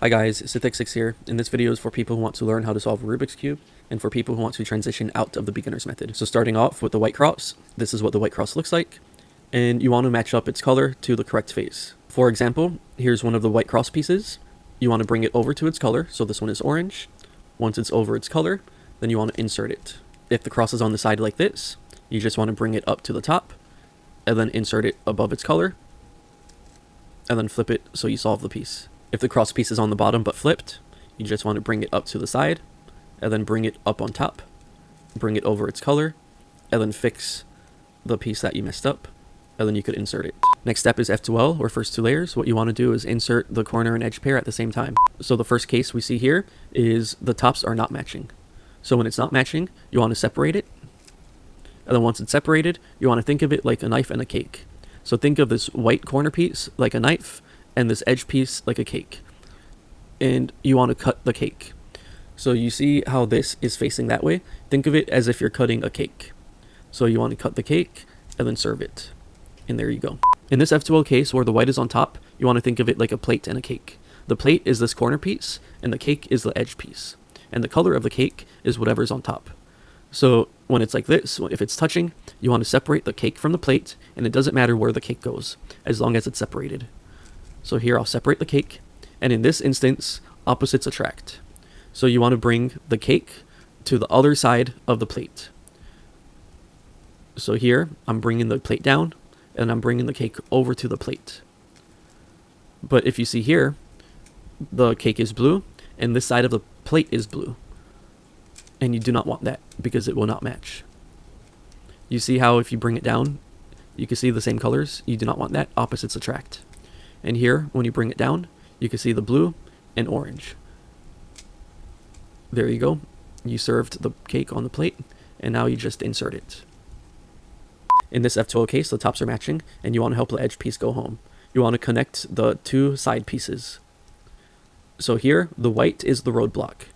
Hi guys, Sithix6 here. In this video is for people who want to learn how to solve a Rubik's Cube and for people who want to transition out of the beginner's method. So starting off with the white cross, this is what the white cross looks like, and you want to match up its color to the correct face. For example, here's one of the white cross pieces. You want to bring it over to its color, so this one is orange. Once it's over its color, then you want to insert it. If the cross is on the side like this, you just want to bring it up to the top, and then insert it above its color, and then flip it so you solve the piece. If the cross piece is on the bottom but flipped, you just want to bring it up to the side, and then bring it up on top, bring it over its color, and then fix the piece that you messed up, and then you could insert it. Next step is F2L, or first two layers. What you want to do is insert the corner and edge pair at the same time. So the first case we see here is the tops are not matching. So when it's not matching, you want to separate it, and then once it's separated, you want to think of it like a knife and a cake. So think of this white corner piece like a knife, and this edge piece like a cake, and you want to cut the cake. So you see how this is facing that way? Think of it as if you're cutting a cake. So you want to cut the cake and then serve it, and there you go. In this F2L case where the white is on top, you want to think of it like a plate and a cake. The plate is this corner piece and the cake is the edge piece, and the color of the cake is whatever's on top. So when it's like this, if it's touching, you want to separate the cake from the plate, and it doesn't matter where the cake goes as long as it's separated. So here I'll separate the cake, and in this instance, opposites attract. So you want to bring the cake to the other side of the plate. So here, I'm bringing the plate down, and I'm bringing the cake over to the plate. But if you see here, the cake is blue, and this side of the plate is blue. And you do not want that, because it will not match. You see how if you bring it down, you can see the same colors? You do not want that. Opposites attract. And here, when you bring it down, you can see the blue and orange. There you go. You served the cake on the plate, and now you just insert it. In this F2L case, the tops are matching, and you want to help the edge piece go home. You want to connect the two side pieces. So here, the white is the roadblock.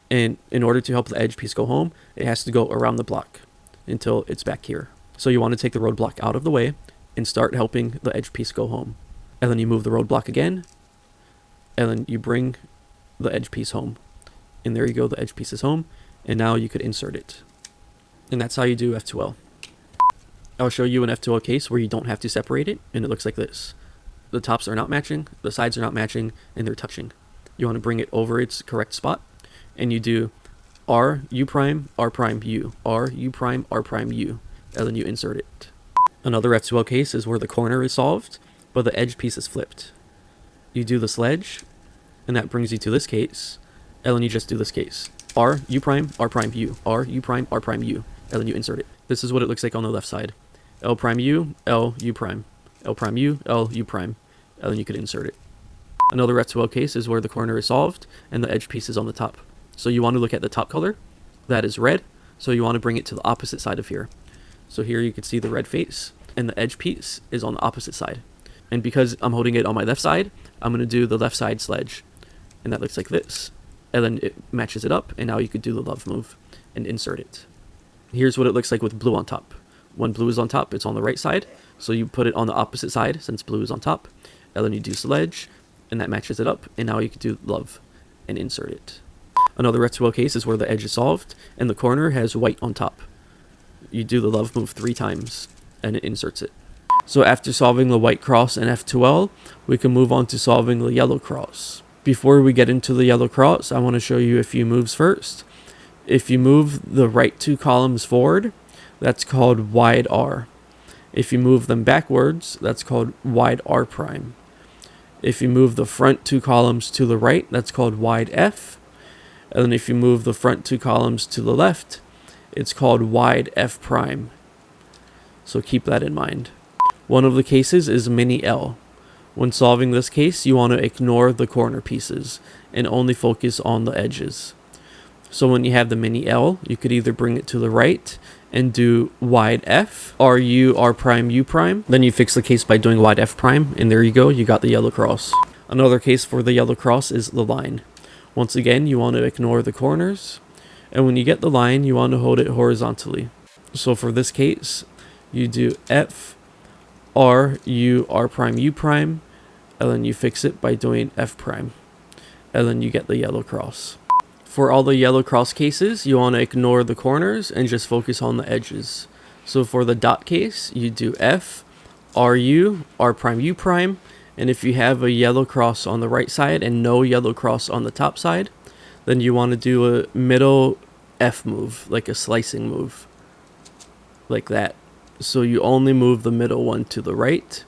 And in order to help the edge piece go home, it has to go around the block until it's back here. So you want to take the roadblock out of the way and start helping the edge piece go home. And then you move the roadblock again, and then you bring the edge piece home. And there you go, the edge piece is home, and now you could insert it. And that's how you do F2L. I'll show you an F2L case where you don't have to separate it, and it looks like this. The tops are not matching, the sides are not matching, and they're touching. You want to bring it over its correct spot, and you do R, U prime, R prime, U, R, U prime, R prime, U, and then you insert it. Another F2L case is where the corner is solved, but the edge piece is flipped. You do the sledge, and that brings you to this case, and then you just do this case. R, U prime, R prime, U, R, U prime, R prime, U, and then you insert it. This is what it looks like on the left side. L prime, U, L, U prime, L prime, U, L, U prime, and then you could insert it. Another F2L case is where the corner is solved, and the edge piece is on the top. So you want to look at the top color, that is red, so you want to bring it to the opposite side of here. So here you can see the red face, and the edge piece is on the opposite side. And because I'm holding it on my left side, I'm going to do the left side sledge. And that looks like this. And then it matches it up, and now you could do the love move and insert it. Here's what it looks like with blue on top. When blue is on top, it's on the right side. So you put it on the opposite side since blue is on top. And then you do sledge, and that matches it up. And now you could do love and insert it. Another F2L case is where the edge is solved, and the corner has white on top. You do the love move 3 times, and it inserts it. So after solving the white cross and F2L, we can move on to solving the yellow cross. Before we get into the yellow cross, I want to show you a few moves first. If you move the right 2 columns forward, that's called wide R. If you move them backwards, that's called wide R prime. If you move the front 2 columns to the right, that's called wide F. And then if you move the front 2 columns to the left, it's called wide F prime. So keep that in mind. One of the cases is mini L. When solving this case, you want to ignore the corner pieces and only focus on the edges. So when you have the mini L, you could either bring it to the right and do wide F, R, U, R prime, U prime. Then you fix the case by doing wide F prime, and there you go, you got the yellow cross. Another case for the yellow cross is the line. Once again, you want to ignore the corners, and when you get the line, you want to hold it horizontally. So for this case, you do F, R, U, R prime, U prime, and then you fix it by doing F prime. and then you get the yellow cross. For all the yellow cross cases, you want to ignore the corners and just focus on the edges. So for the dot case, you do F, RU, R prime, U prime, and if you have a yellow cross on the right side and no yellow cross on the top side, then you want to do a middle F move, like a slicing move, like that. So you only move the middle one to the right,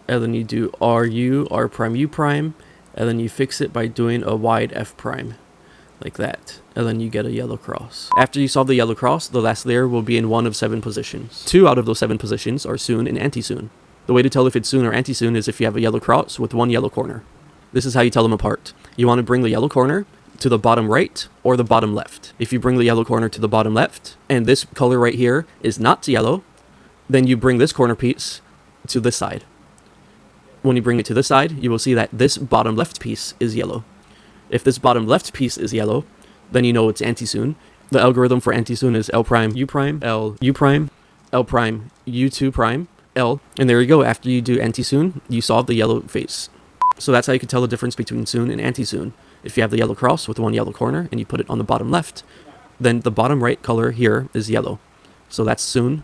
and then you do RU, R prime, U prime, and then you fix it by doing a wide F prime, like that, and then you get a yellow cross. After you solve the yellow cross, the last layer will be in one of 7 positions. 2 out of those 7 positions are soon and anti-soon. The way to tell if it's soon or anti-soon is if you have a yellow cross with 1 yellow corner. This is how you tell them apart. You want to bring the yellow corner to the bottom right or the bottom left. If you bring the yellow corner to the bottom left, and this color right here is not yellow, then you bring this corner piece to this side. When you bring it to this side, you will see that this bottom left piece is yellow. If this bottom left piece is yellow, then you know it's anti-soon. The algorithm for anti-soon is L prime, U prime, L, U prime, L prime, U2 prime, L, and there you go. After you do anti-soon, you solve the yellow face. So that's how you can tell the difference between soon and anti-soon. If you have the yellow cross with 1 yellow corner and you put it on the bottom left, then the bottom right color here is yellow. So that's soon.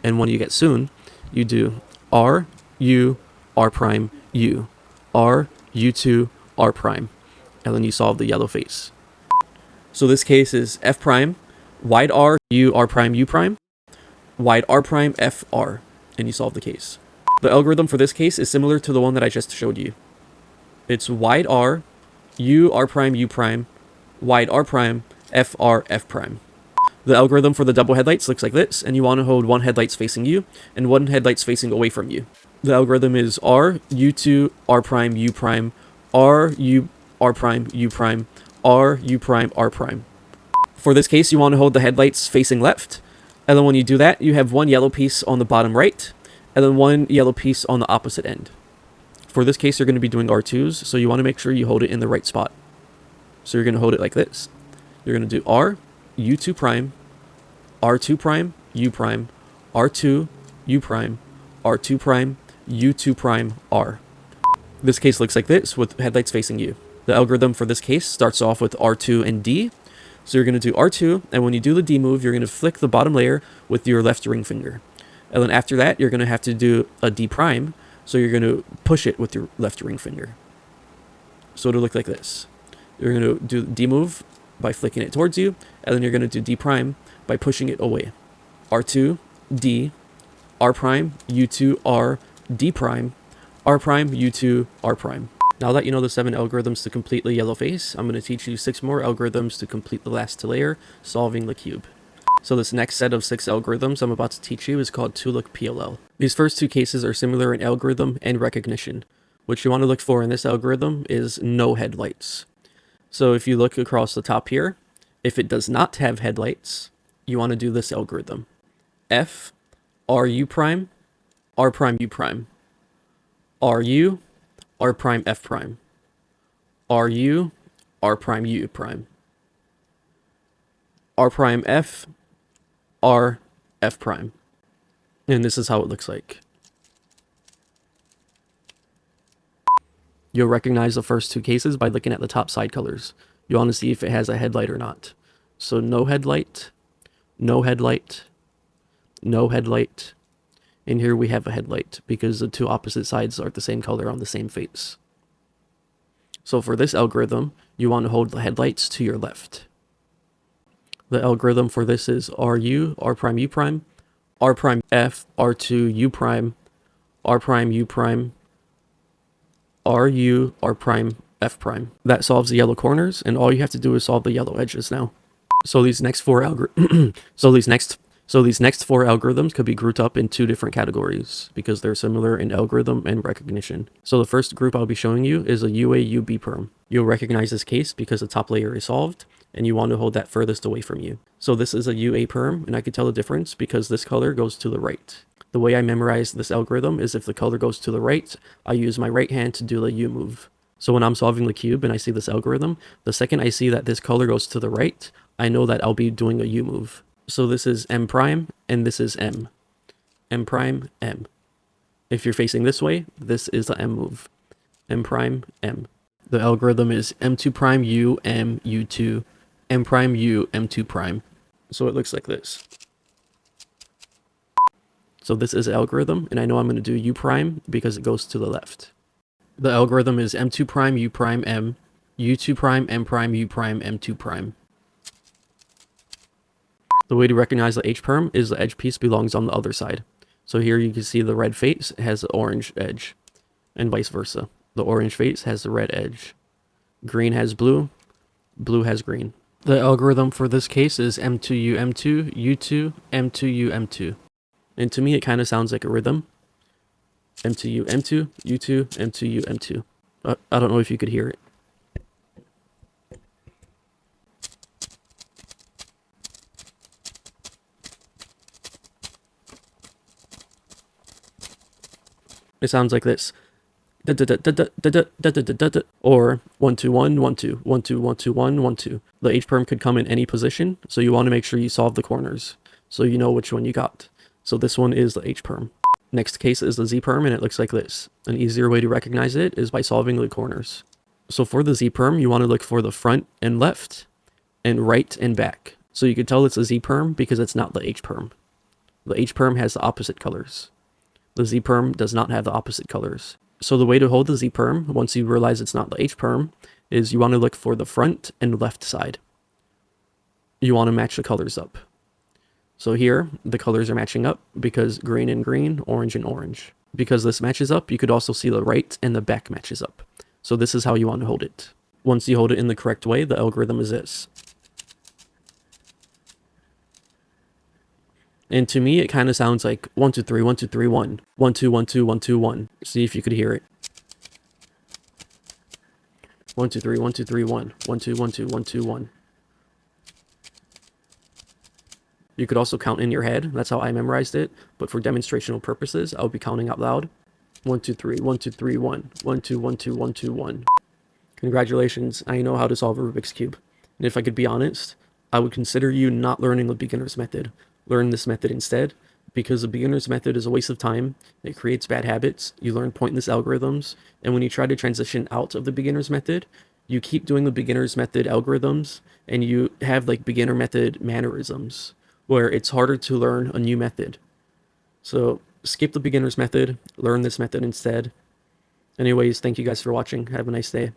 And when you get soon, you do R, U, R prime, U, R, U2, R prime, and then you solve the yellow face. So this case is F prime, wide R, U, R prime, U prime, wide R prime, F, R, and you solve the case. The algorithm for this case is similar to the one that I just showed you. It's wide R, U, R prime, U prime, wide R prime, F, R, F prime. The algorithm for the double headlights looks like this, and you want to hold 1 headlights facing you and 1 headlights facing away from you. The algorithm is R, U2, R prime, U prime, R, U, R prime, U prime, R, U prime, R prime. For this case, you want to hold the headlights facing left, and then when you do that, you have 1 yellow piece on the bottom right, and then 1 yellow piece on the opposite end. For this case, you're going to be doing R2s, so you want to make sure you hold it in the right spot. So you're going to hold it like this. You're going to do R, U2 prime, R2 prime, U prime, R2, U prime, R2 prime, U2 prime, R. This case looks like this with headlights facing you. The algorithm for this case starts off with R2 and D. So you're going to do R2, and when you do the D move, you're going to flick the bottom layer with your left ring finger. And then after that, you're going to have to do a D prime, so you're going to push it with your left ring finger. So it'll look like this. You're going to do D move by flicking it towards you, and then you're going to do D prime by pushing it away. R2, D, R prime, U2, R, D prime, R prime, U2, R prime. Now that you know the 7 algorithms to complete the yellow face, I'm going to teach you 6 more algorithms to complete the last layer, solving the cube. So this next set of 6 algorithms I'm about to teach you is called 2-look PLL. These first 2 cases are similar in algorithm and recognition. What you want to look for in this algorithm is no headlights. So if you look across the top here, if it does not have headlights, you want to do this algorithm. F, R, U prime, R prime, U prime, R, U, R prime, F prime, R, U, R prime, U prime, R prime, F, R, F prime. And this is how it looks like. You'll recognize the first 2 cases by looking at the top side colors. You want to see if it has a headlight or not. So no headlight, no headlight, no headlight, and here we have a headlight because the 2 opposite sides are the same color on the same face. So for this algorithm, you want to hold the headlights to your left. The algorithm for this is RU, R prime, U prime, R prime, F, R2, U prime, R prime, U prime, RU, R prime, F prime. That solves the yellow corners, and all you have to do is solve the yellow edges now. So these next 4 algorithms could be grouped up in 2 different categories because they're similar in algorithm and recognition. So the first group I'll be showing you is a UA-UB perm. You'll recognize this case because the top layer is solved, and you want to hold that furthest away from you. So this is a UA perm, and I can tell the difference because this color goes to the right. The way I memorize this algorithm is if the color goes to the right, I use my right hand to do the U move. So when I'm solving the cube and I see this algorithm, the second I see that this color goes to the right, I know that I'll be doing a U move. So this is M prime, and this is M. M prime, M. If you're facing this way, this is the M move. M prime, M. The algorithm is m2 prime u m u2 m prime u m2 prime. So it looks like this. So this is algorithm, and I know I'm going to do u prime because it goes to the left. The algorithm is m2 prime u prime m, u2 prime m prime u prime m2 prime. The way to recognize the h-perm is the edge piece belongs on the other side. So here you can see the red face has the orange edge, and vice versa. The orange face has the red edge. Green has blue, blue has green. The algorithm for this case is m2u m2, u2, m2u m2. And to me it kind of sounds like a rhythm. m2u m2, u2, m2u m2. I don't know if you could hear it. It sounds like this. Or 1 2 1 1 2 1 2 1 2 1 1 2. The h-perm could come in any position, so you want to make sure you solve the corners so you know which one you got. So this one is the h-perm. Next case is the z-perm, and it looks like this. An easier way to recognize it is by solving the corners. So for the z-perm, you want to look for the front and left and right and back. So you can tell it's a z-perm because it's not the h-perm. The h-perm has the opposite colors. The z-perm does not have the opposite colors. So the way to hold the z-perm, once you realize it's not the h-perm, is you want to look for the front and left side. You want to match the colors up. So here, the colors are matching up because green and green, orange and orange. Because this matches up, you could also see the right and the back matches up. So this is how you want to hold it. Once you hold it in the correct way, the algorithm is this. And to me, it kind of sounds like 1 2 3 1 2 3 1 1 2 1 2 1 2 1. See if you could hear it. 1 2 3 1 2 3 1 1 2 1 2 1 2 1. You could also count in your head. That's how I memorized it. But for demonstrational purposes, I'll be counting out loud. 1 2 3 1 2 3 1 1 2 1 2 1 2 1. Congratulations, I know how to solve a Rubik's Cube. And if I could be honest, I would consider you not learning the beginner's method. Learn this method instead, because the beginner's method is a waste of time. It creates bad habits. You learn pointless algorithms. And when you try to transition out of the beginner's method, you keep doing the beginner's method algorithms, and you have like beginner method mannerisms, where it's harder to learn a new method. So skip the beginner's method, learn this method instead. Anyways, thank you guys for watching. Have a nice day.